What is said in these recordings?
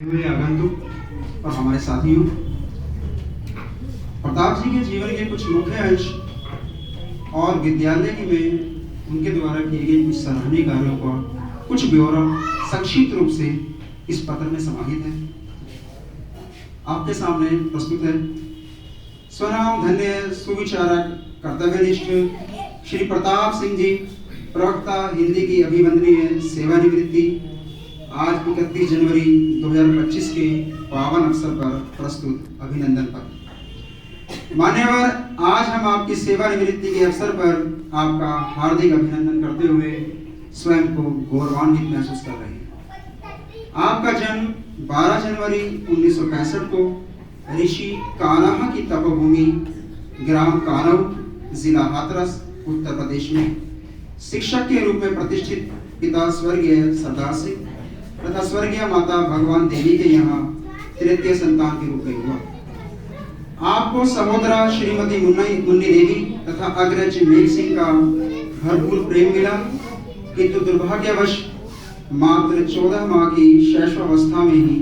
हुए आगंतुक और हमारे साथियों, प्रताप जी के जीवन के कुछ मुख्य अंश और विद्यालय में उनके द्वारा किए गए कुछ सराहनीय कार्यों का कुछ ब्यौरा संक्षिप्त रूप से इस पत्र में समाहित है। आपके सामने प्रस्तुत है। स्वनाम धन्य सुविचारक कर्तव्यनिष्ठ श्री प्रताप सिंह जी, प्रवक्ता हिंदी की अभिवंदनीय सेवानिवृत्ति, आज 31 जनवरी 2025 के पावन अवसर पर प्रस्तुत अभिनंदन पत्र। मान्यवर, आज हम आपकी सेवानिवृत्ति के अवसर पर आपका हार्दिक अभिनंदन करते हुए स्वयं को गौरवान्वित महसूस कर रहे हैं। आपका जन्म 12 जनवरी 1965 को ऋषि कान्हा की तपोभूमि ग्राम कानव, जिला हाथरस, उत्तर प्रदेश में शिक्षक के रूप में प्रतिष्ठित पिता स्वर्गीय सरदार सिंह तथा स्वर्गीय माता भगवान देवी के यहाँ तृतीय संतान के रूप में हुआ। आपको सहोदरा श्रीमती मुन्नी देवी तथा अग्रज मेघ सिंह का भरपूर प्रेम मिला, किंतु दुर्भाग्यवश मात्र 14 माह की शैशवावस्था में ही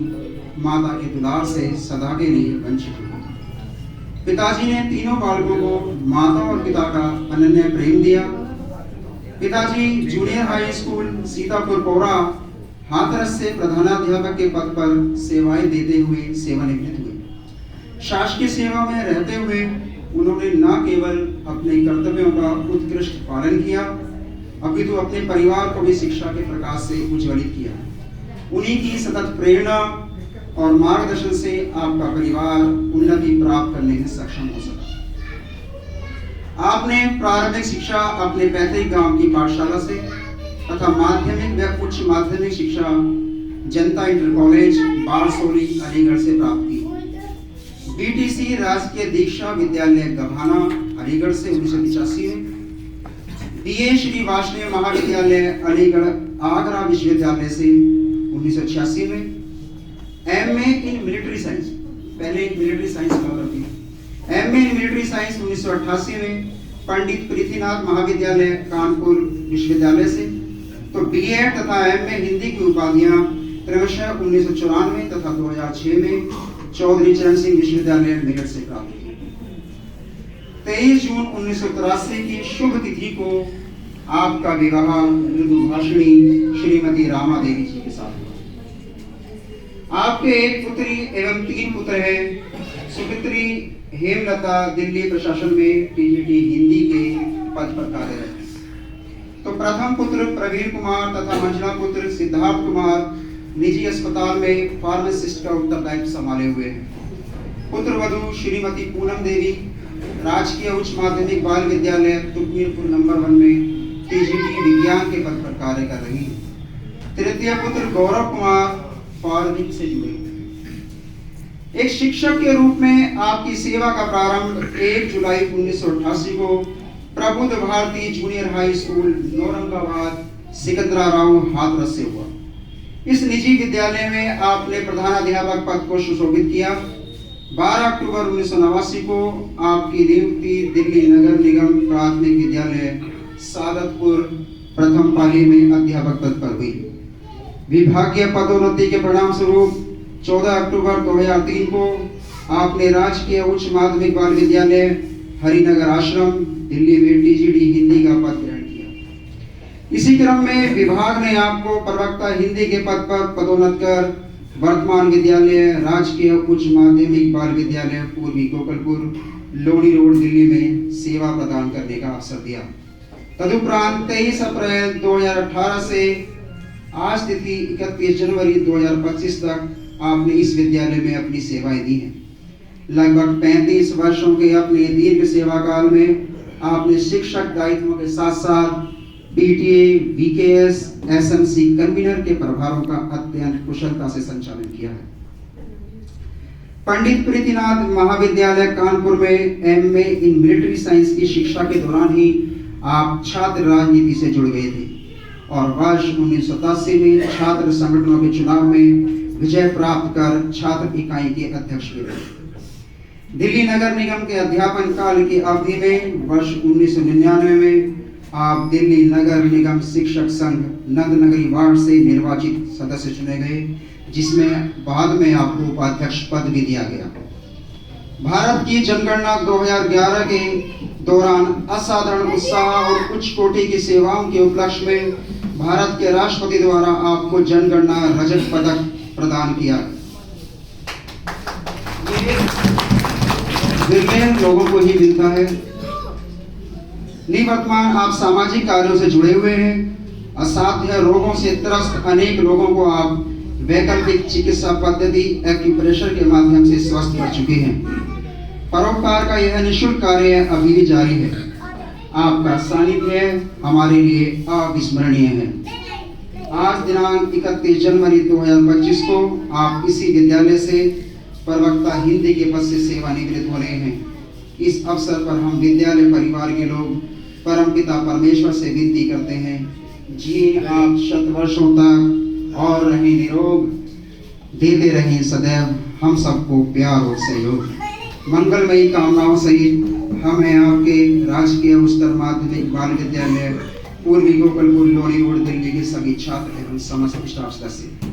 माता के दुलार से सदा के लिए वंचित हुए। पिताजी ने तीनों बालकों को माता और पिता का अनन्य प्रेम दिया। पिताजी junior high school Sitapur Paura Hathras से प्रधानाध्यापक के पद पर सेवाएं देते हुए सेवानिवृत्त हुए। शासकीय सेवा में रहते हुए उन्होंने न केवल अपने कर्तव्यों का उत्कृष्ट पालन किया, अपितु अपने परिवार को भी शिक्षा के प्रकाश से उज्ज्वलित किया। उन्हीं की सतत प्रेरणा और मार्गदर्शन से आपका परिवार उन्नति प्राप्त करने में सक्षम हो सका। आपने प्रारंभिक शिक्षा अपने पैतृक गांव की पाठशाला से तथा माध्यमिक व उच्च माध्यमिक शिक्षा जनता इंटर कॉलेज बारसोली अलीगढ़ से प्राप्त की। बीटीसी राजकीय दीक्षा विद्यालय गभाना अलीगढ़ से 1985 में, बीए श्री वाष्णेय महाविद्यालय अलीगढ़ आगरा विश्वविद्यालय से 1986 में, एमए इन मिलिट्री साइंस, पहले मिलिट्री साइंस कहा करती है, एमए इन मिलिट्री साइंस 1988 में पंडित पृथ्वीनाथ महाविद्यालय कानपुर विश्वविद्यालय से, तो बीएड तथा एमए हिंदी की उपाधियां क्रमशः 1994 तथा 2006 में चौधरी चरण सिंह विश्वविद्यालय मेरठ से प्राप्त की। 23 जून 1983 की शुभ तिथि को आपका विवाह मृदुभाषिणी श्रीमती रामा देवी जी के साथ हुआ। आपके एक पुत्री एवं 3 पुत्र हैं। सुपुत्री हेमलता दिल्ली प्रशासन में टीजीटी हिंदी के पद पर कार्यरत है। तो प्रथम पुत्र प्रवीण कुमार तथा मंझला पुत्र सिद्धार्थ कुमार निजी अस्पताल में फार्मासिस्ट का उत्तरदायित्व संभाले हुए हैं। पुत्र वधू श्रीमती पूनम देवी राजकीय उच्च माध्यमिक बाल विद्यालय तुकमीरपुर नंबर 1 में टीजीटी विज्ञान के पद पर कार्य कर रही है। तृतीय पुत्र गौरव कुमार फार्मिंग से जुड़े हुए। एक शिक्षक के रूप में आपकी सेवा का प्रारंभ 1 जुलाई 1988 को Prabuddh Bharati junior high school Naurangabad Sikandrarao Hathras से हुआ। इस निजी विद्यालय में आपने प्रधानाध्यापक पद को सुशोभित किया। 12 अक्टूबर 1989 को आपकी नियुक्ति दिल्ली नगर निगम प्राथमिक विद्यालय सादतपुर प्रथम पाली में अध्यापक पद पर हुई। विभागीय पदोन्नति के परिणाम स्वरूप 14 अक्टूबर 2003 को आपने राजकीय उच्च माध्यमिक बाल विद्यालय हरिनगर आश्रम दिल्ली में टीजीटी हिंदी का पद ग्रहण किया। इसी क्रम में विभाग ने आपको प्रवक्ता हिंदी के पद पर पदोन्नत कर वर्तमान विद्यालय राजकीय उच्च माध्यमिक बाल विद्यालय पूर्वी गोकलपुर लोनी रोड दिल्ली में सेवा प्रदान करने का अवसर दिया। तदुपरांत 23 अप्रैल 2018 से आज तिथि 31 जनवरी 2025 तक आपने इस विद्यालय में अपनी सेवाएं दी हैं। लगभग 35 वर्षों के अपने दीर्घ सेवा काल में आपने शिक्षक दायित्वों के साथ साथ पीटीए, वीकेएस, एसएमसी कन्वीनर के प्रभारों का अत्यंत कुशलता से संचालन किया है। पंडित पृथ्वीनाथ महाविद्यालय कानपुर में एमए इन मिलिट्री साइंस की शिक्षा के दौरान ही आप छात्र राजनीति से जुड़ गए थे और वर्ष 1987 में छात्र संगठनों के चुनाव में विजय प्राप्त कर छात्र इकाई के अध्यक्ष भी रहे। दिल्ली नगर निगम के अध्यापन काल की अवधि में वर्ष 1999 में आप दिल्ली नगर निगम शिक्षक संघ नंदनगरी वार्ड से निर्वाचित सदस्य चुने गए, जिसमें बाद में आपको उपाध्यक्ष पद भी दिया गया। भारत की जनगणना 2011 के दौरान असाधारण उत्साह और उच्च कोटि की सेवाओं के उपलक्ष्य में भारत के राष्ट्रपति द्वारा आपको जनगणना रजत पदक प्रदान किया। ये विरले लोगों को ही मिलता है। निवर्तमान आप सामाजिक कार्यों से जुड़े हुए हैं। असाध्य रोगों से त्रस्त अनेक लोगों को आप वैकल्पिक चिकित्सा पद्धति एक्यूप्रेशर के माध्यम से स्वस्थ कर चुके हैं। परोपकार का यह निःशुल्क कार्य अभी भी जारी है। आपका सानिध्य हमारे लिए अविस्मरणीय है। आज दिनांक 31 जनवरी 2025 को आप इसी विद्यालय से प्रवक्ता हिंदी के पद से सेवानिवृत्त हो रहे हैं। इस अवसर पर हम विद्यालय परिवार के लोग परमपिता परमेश्वर से विनती करते हैं, जिए आप शत वर्षों तक और रहें निरोग, देते रहें सदैव हम सबको प्यार और सहयोग। मंगलमयी कामनाओं सहित हमें आपके राजकीय उच्चतर माध्यमिक बाल विद्यालय पूर्वी गोपालपुर लोनी रोड दिल्ली के सभी छात्र एवं समस्त स्टाफ सदस्य